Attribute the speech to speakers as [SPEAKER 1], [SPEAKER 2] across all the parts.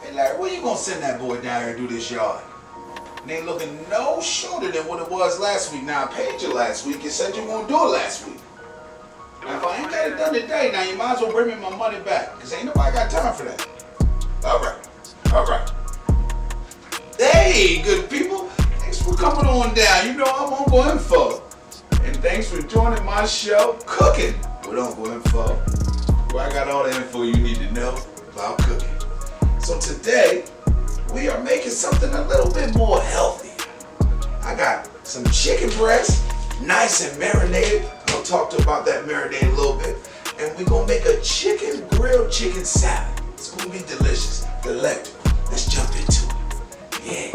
[SPEAKER 1] Hey Larry, where you gonna send that boy down here to do this yard? And ain't looking no shorter than what it was last week. Now I paid you last week. You said you were gonna do it last week. Now if I ain't got it done today, now you might as well bring me my money back. Cause ain't nobody got time for that. Alright. Hey, good people. Thanks for coming on down. You know I'm Uncle Info. And thanks for joining my show, Cooking with Uncle Info, where I got all the info you need to know about cooking. So today, we are making something a little bit more healthy. I got some chicken breast, nice and marinated. I'll talk about that marinade a little bit. And we're gonna make a grilled chicken salad. It's gonna be delicious, delectable. Let's jump into it. Yeah.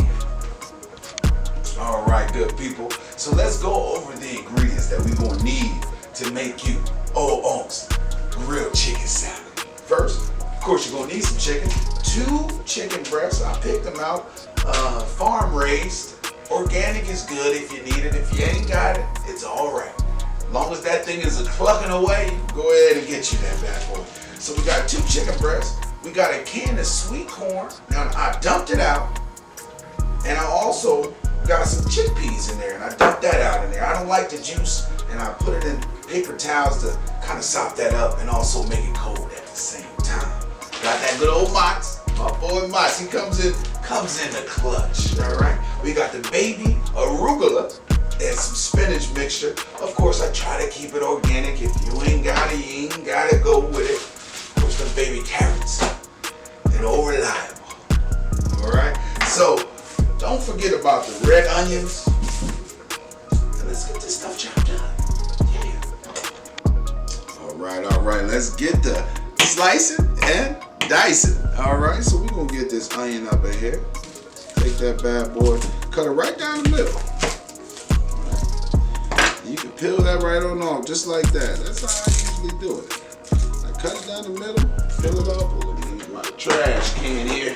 [SPEAKER 1] All right, good people. So let's go over the ingredients that we're gonna need to make you Unc's grilled chicken salad. First, of course, you're gonna need some chicken. 2 chicken breasts. I picked them out. Farm raised. Organic is good if you need it. If you ain't got it, it's all right. As long as that thing is clucking away, go ahead and get you that bad boy. So we got 2 chicken breasts. We got a can of sweet corn. Now I dumped it out, and I also got some chickpeas in there, and I dumped that out in there. I don't like the juice, and I put it in paper towels to kind of sop that up and also make it cold at the same time. Got that good old Mott's. My boy Mott's, he comes in the clutch, all right? We got the baby arugula and some spinach mixture. Of course, I try to keep it organic. If you ain't got it, you ain't got to go with it. Of course, the baby carrots and reliable, all right? So, don't forget about the red onions. And let's get this stuff chopped up. Yeah. All right. Let's get the slicing and dicing. All right. So we're gonna get this onion up in here. Take that bad boy, cut it right down the middle. Right. You can peel that right on off, just like that. That's how I usually do it. I cut it down the middle, peel it off. Oh, let me use my trash can here.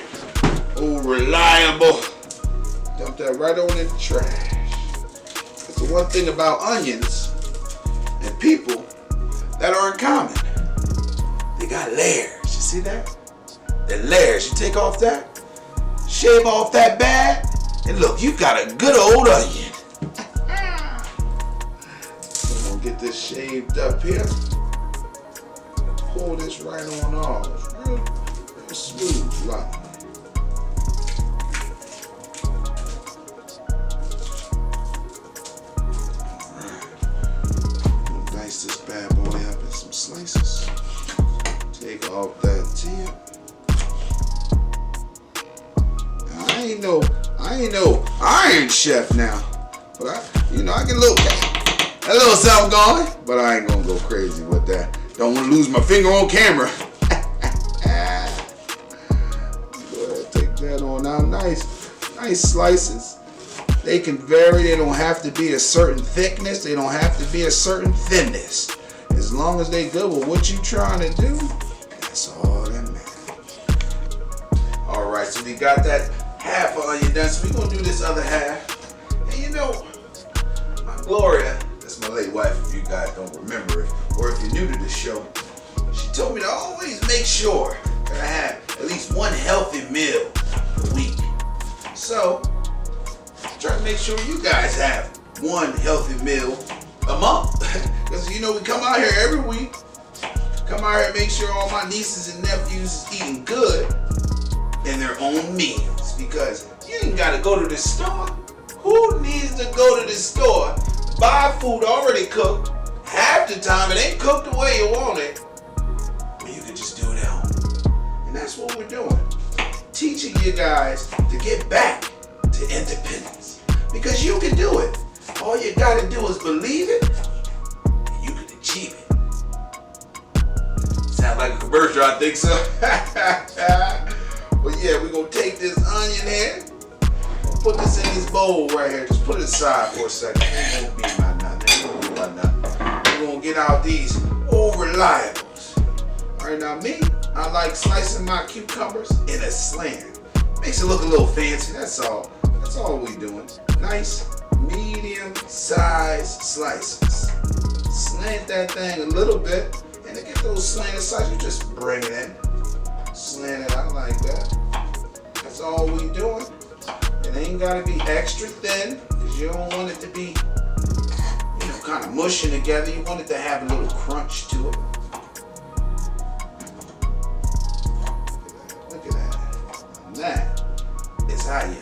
[SPEAKER 1] Oh, reliable. Dump that right on in the trash. That's the one thing about onions and people that are in common. They got layers. You see that? The layers. You take off that, shave off that bad, and look, you got a good old onion. So I'm gonna get this shaved up here. Pull this right on off. Real smooth, right? This bad boy up in some slices. Take off that tip. Now, I ain't no iron chef now, but I get a little something going, but I ain't gonna go crazy with that. Don't want to lose my finger on camera. Go ahead, take that on now. Nice slices. They can vary. They don't have to be a certain thickness. They don't have to be a certain thinness. As long as they good with what you trying to do, that's all that matters. All right, so we got that half of onion done. So we gonna do this other half. And my Gloria, that's my late wife. If you guys don't remember it, or if you're new to the show, she told me to always make sure that I have at least one healthy meal a week. So try to make sure you guys have one healthy meal a month. Because we come out here every week. Come out here and make sure all my nieces and nephews is eating good in their own meals. Because you ain't got to go to the store. Who needs to go to the store, buy food already cooked? Half the time it ain't cooked the way you want it. But you can just do it at home. And that's what we're doing. Teaching you guys to get back to independence. Because you can do it. All you gotta do is believe it, and you can achieve it. Sound like a commercial, I think so. But yeah, we're gonna take this onion here, put this in this bowl right here. Just put it aside for a second. It won't be my nothing. We're gonna get out these old reliables. Alright, now me, I like slicing my cucumbers in a slant. Makes it look a little fancy, that's all. That's all we doing. Nice, medium-sized slices. Slant that thing a little bit, and to get those slanted slices, you just bring it in. Slant it out like that. ain't gotta be extra thin because you don't want it to be, kind of mushing together. You want it to have a little crunch to it. Look at that. And that is how you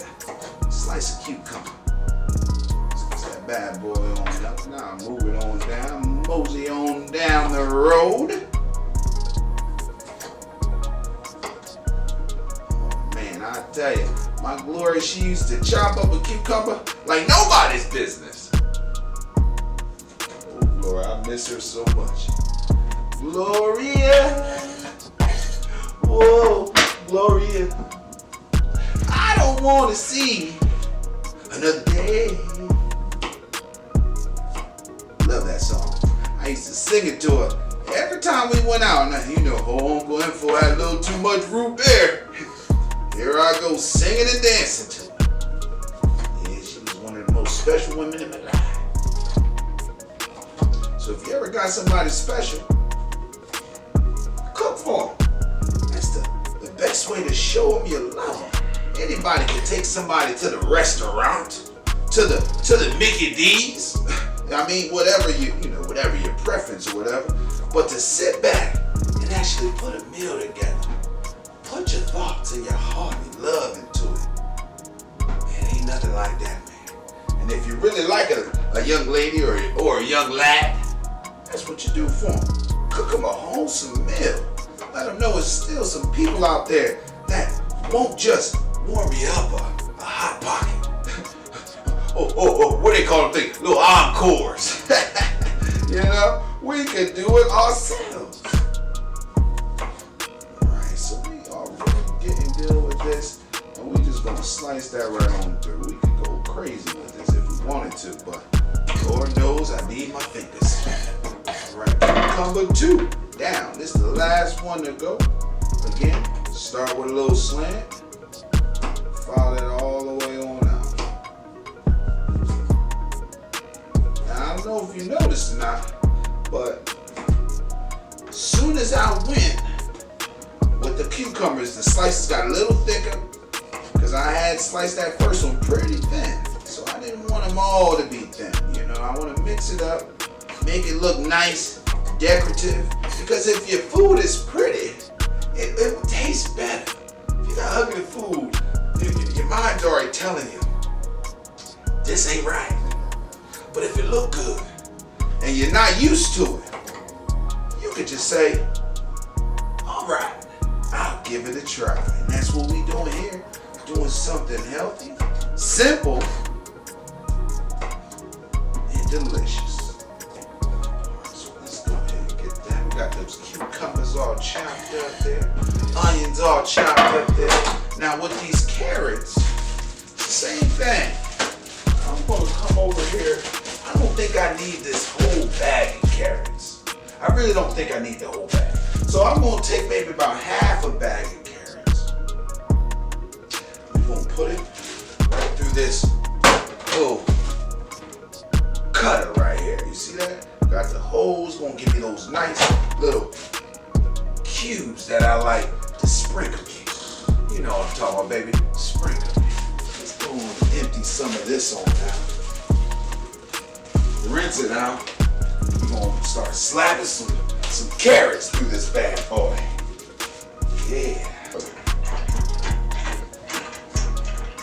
[SPEAKER 1] slice a cucumber. Slice that bad boy on up. Now move it on down. Mosey on down the road. Oh man, I tell you, my Gloria, she used to chop up a cucumber like nobody's business. Oh, Gloria, I miss her so much. Gloria. Whoa, Gloria. I don't want to see another day. Love that song. I used to sing it to her every time we went out. Now, Uncle Info had a little too much root there. Here I go singing and dancing to her. Yeah, she was one of the most special women in my life. So if you ever got somebody special, cook for them. That's the best way to show them you love them. Anybody can take somebody to the restaurant, to the Mickey D's. I mean, whatever whatever your preference or whatever. But to sit back and actually put a meal together, put your thoughts and your heart and love into it. Man, ain't nothing like that, man. And if you really like a young lady or a young lad, that's what you do for them. Cook them a wholesome meal. Let them know there's still some people out there that won't just warm you up a hot pocket. What do they call them things? Little encores. We can do it ourselves. Alright, so we are really getting good with this. And we just gonna slice that right on through. We could go crazy with this if we wanted to, but Lord knows I need my fingers. Alright, cucumber 2 down. This is the last one to go. Again, start with a little slant. Follow it all the way on out. Now, I don't know if you noticed or not, but as soon as I went with the cucumbers, the slices got a little thicker because I had sliced that first one pretty thin. So I didn't want them all to be thin. I want to mix it up, make it look nice, decorative. Because if your food is pretty, it will taste better. If you got ugly food, your mind's already telling you, this ain't right. But if it look good, and you're not used to it, you could just say, all right, I'll give it a try. And that's what we doing here, doing something healthy, simple, and delicious. So let's go ahead and get that. We got those cucumbers all chopped up there, onions all chopped up there. Now with these carrots, same thing. I'm gonna come over here. I don't think I need this whole bag of carrots. I really don't think I need the whole bag. So I'm gonna take maybe about half a bag of carrots. We're gonna put it right through this little cutter right here. You see that? Got the holes, gonna give me those nice little cubes that I like to sprinkle me. You know what I'm talking about, baby. Sprinkle me. Let's go and empty some of this on now. Rinse it out. We're gonna start slapping some carrots through this bad boy. Yeah.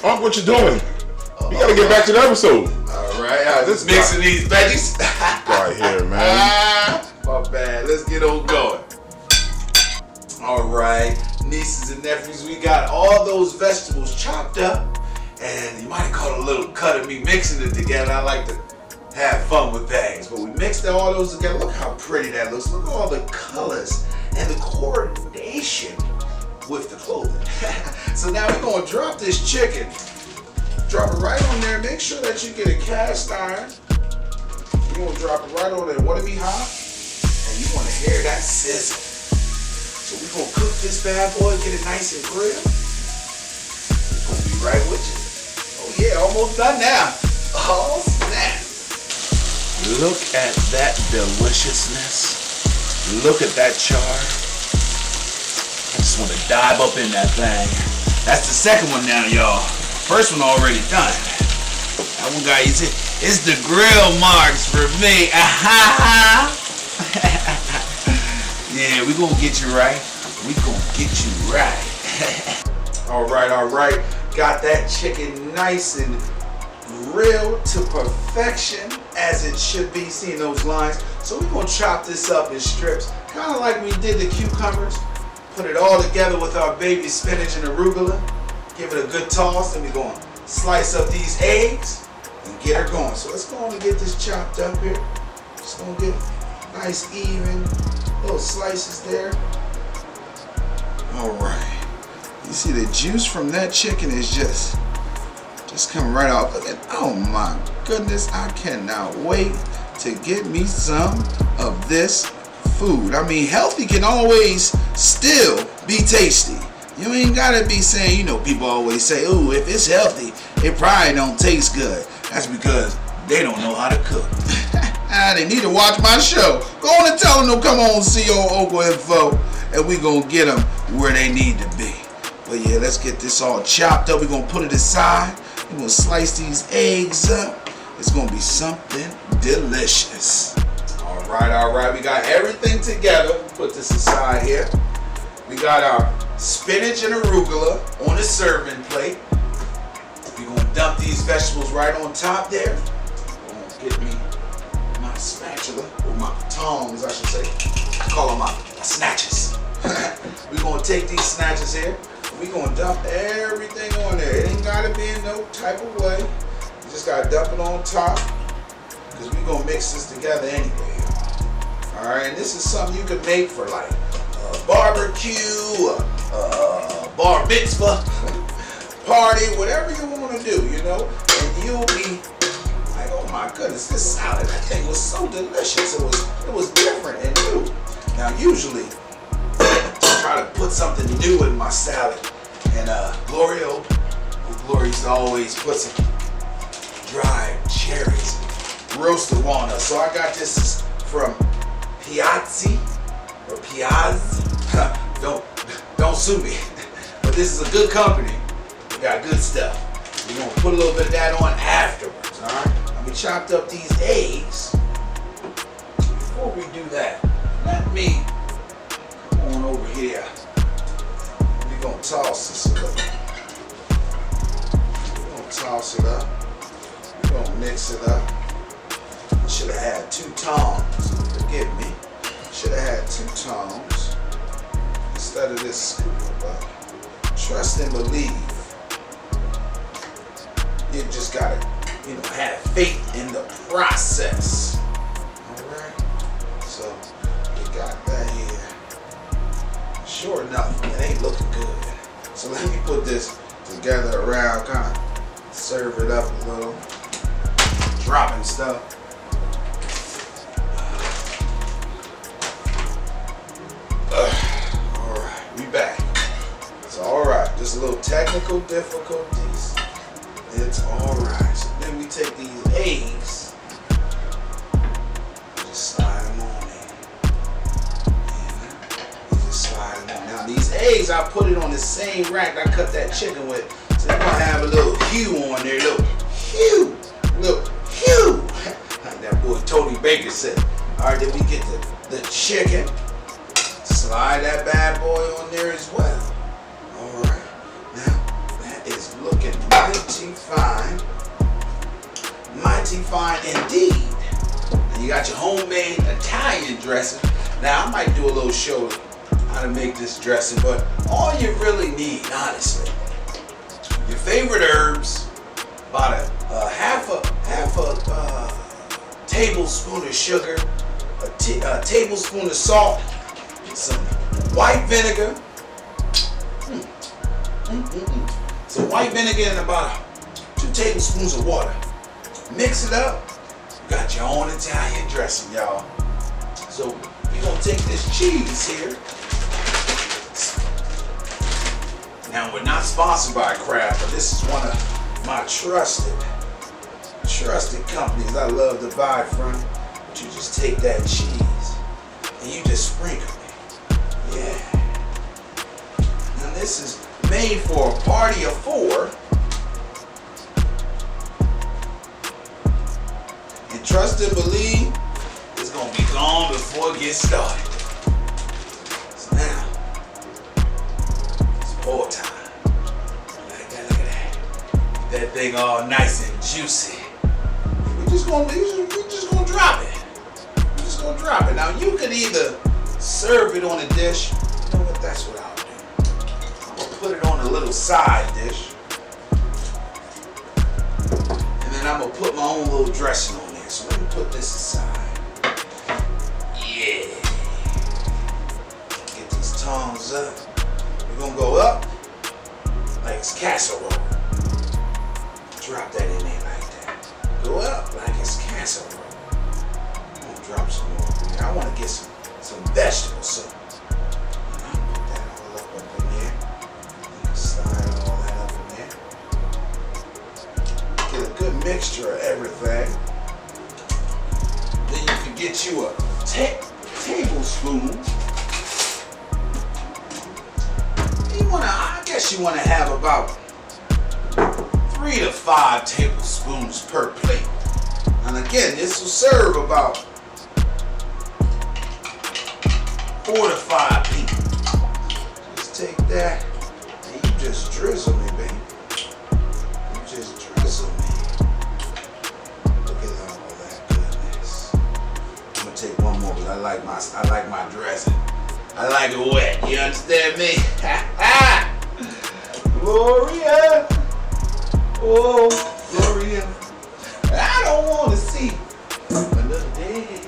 [SPEAKER 2] Unc, what you doing? You gotta get back to the episode.
[SPEAKER 1] Alright, I'm just mixing these veggies.
[SPEAKER 2] Right here, man.
[SPEAKER 1] My bad. Let's get on going. Alright, nieces and nephews, we got all those vegetables chopped up. And you might call it a little cut of me mixing it together. I like to have fun with things. But we mixed all those together. Look how pretty that looks. Look at all the colors and the coordination with the clothing. So now we're going to drop this chicken. Drop it right on there. Make sure that you get a cast iron. You're going to drop it right on there. Want to be hot? And you want to hear that sizzle. So we're going to cook this bad boy, get it nice and grilled. We're going to be right with you. Oh yeah, almost done now. Oh snap. Look at that deliciousness. Look at that char. I just want to dive up in that thing. That's the second one now, y'all. First one already done. That one got easy. It's the grill marks for me. Yeah, we gonna get you right. We gonna get you right. All right. Got that chicken nice and grilled to perfection as it should be. Seeing those lines. So we're gonna chop this up in strips, kind of like we did the cucumbers. Put it all together with our baby spinach and arugula. Give it a good toss, and we're gonna slice up these eggs and get her going. So let's go on and get this chopped up here. Just gonna get nice even little slices there. All right. You see the juice from that chicken is just coming right off. Look at, oh my goodness, I cannot wait to get me some of this food. I mean, healthy can always still be tasty. You ain't gotta be saying, you know, people always say, ooh, if it's healthy, it probably don't taste good. That's because they don't know how to cook. They need to watch my show. Go on and tell them to come on and see your Ogle Info, and we gonna get them where they need to be. But yeah, let's get this all chopped up. We're gonna put it aside. We're gonna slice these eggs up. It's gonna be something delicious. All right. We got everything together. Put this aside here. We got our spinach and arugula on a serving plate. We're gonna dump these vegetables right on top there. I'm gonna get me my spatula, or my tongs, I should say. I call them my snatches. We're gonna take these snatches here. We're gonna dump everything on there. It ain't gotta be in no type of way. You just gotta dump it on top, because we're gonna mix this together anyway. All right, and this is something you can make for like a barbecue, bar mitzvah, party, whatever you want to do, you know. And you'll be like, oh my goodness, this salad, that thing was so delicious. It was different and new. Now usually I try to put something new in my salad, and Gloria used to always put some dried cherries, roasted walnuts. So I got this from Piazzi or Piazzi. Don't sue me. But this is a good company. We got good stuff. We're gonna put a little bit of that on afterwards. All right. And we chopped up these eggs. Before we do that, let me come on over here. We're gonna toss this a little. We're gonna toss it up. We're gonna mix it up. I should have had 2 tongs. Forgive me. Should have had 2 tongs instead of this scoop. But trust and believe. You just gotta, have faith in the process. All right. So we got that here. Sure enough, it ain't looking good. So let me put this together around, kind of serve it up a little, dropping stuff. Back. It's alright. Just a little technical difficulties. It's alright. So then we take these eggs, just slide them on there. And just slide them on. Now these eggs, I put it on the same rack I cut that chicken with. So they're gonna have a little hue on there. Little hue. Like that boy Tony Baker said. Alright, then we get the chicken. Slide that bad boy on there as well. Alright. Now, that is looking mighty fine. Mighty fine indeed. And you got your homemade Italian dressing. Now, I might do a little show how to make this dressing, but all you really need, honestly, your favorite herbs, about a half a tablespoon of sugar, a tablespoon of salt, some white vinegar, some white vinegar and about 2 tablespoons of water. Mix it up. You got your own Italian dressing, y'all. So we're gonna take this cheese here. Now we're not sponsored by Kraft, but this is one of my trusted companies I love to buy from. But you just take that cheese and you just sprinkle it. Yeah. Now this is made for a party of 4. And trust and believe, it's gonna be gone before it gets started. So now, it's pour time. Look at that, look at that. Get that thing all nice and juicy. We're just gonna drop it. We're just gonna drop it. Now you could either serve it on a dish. You know what? That's what I'll do. I'm gonna put it on a little side dish. And then I'm gonna put my own little dressing on there. So let me put this aside. Yeah. Get these tongs up. We're gonna go up like it's casserole. Drop that in there like that. Go up like it's casserole. I'm gonna drop some more. I want to get some vegetables. So I'll put that all up in there. You can slide all that up in there. Get a good mixture of everything. Then you can get you a tablespoon. I guess you want to have about 3 to 5 tablespoons per plate. And again, this will serve about 4 to 5 people. Just take that and you just drizzle me, baby. You just drizzle me. Look at all that goodness. I'm gonna take one more because I like my dressing. I like it wet. You understand me? Ha ha! Gloria! Oh, Gloria. I don't want to see another day.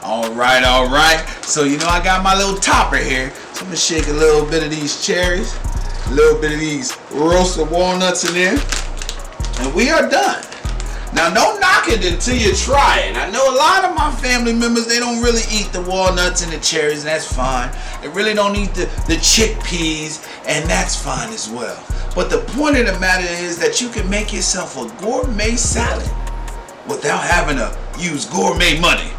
[SPEAKER 1] All right. So, you know, I got my little topper here. So I'm going to shake a little bit of these cherries, a little bit of these roasted walnuts in there, and we are done. Now, don't knock it until you try it. I know a lot of my family members, they don't really eat the walnuts and the cherries, and that's fine. They really don't eat the chickpeas, and that's fine as well. But the point of the matter is that you can make yourself a gourmet salad without having to use gourmet money.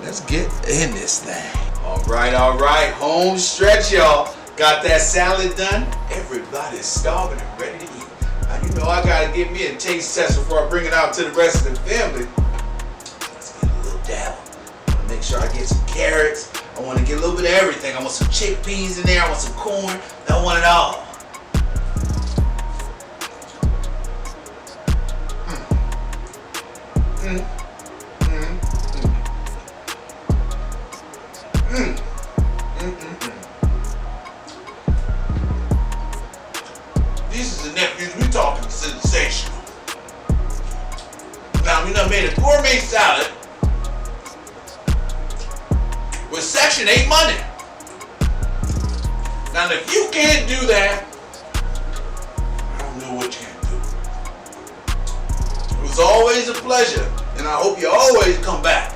[SPEAKER 1] Let's get in this thing. All right. Home stretch, y'all. Got that salad done? Everybody's starving and ready to eat. Now, you know I gotta give me a taste test before I bring it out to the rest of the family. Let's get a little dab. I wanna make sure I get some carrots. I wanna get a little bit of everything. I want some chickpeas in there. I want some corn. I want it all. These are the nephews, we talking sensational. Now we done made a gourmet salad with Section 8 money. Now if you can't do that, I don't know what you can do. It was always a pleasure, and I hope you always come back.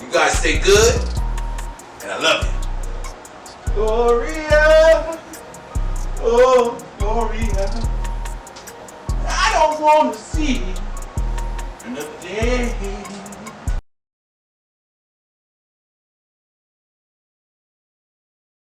[SPEAKER 1] You guys stay good, and I love you. Gloria, oh Gloria, I don't want to see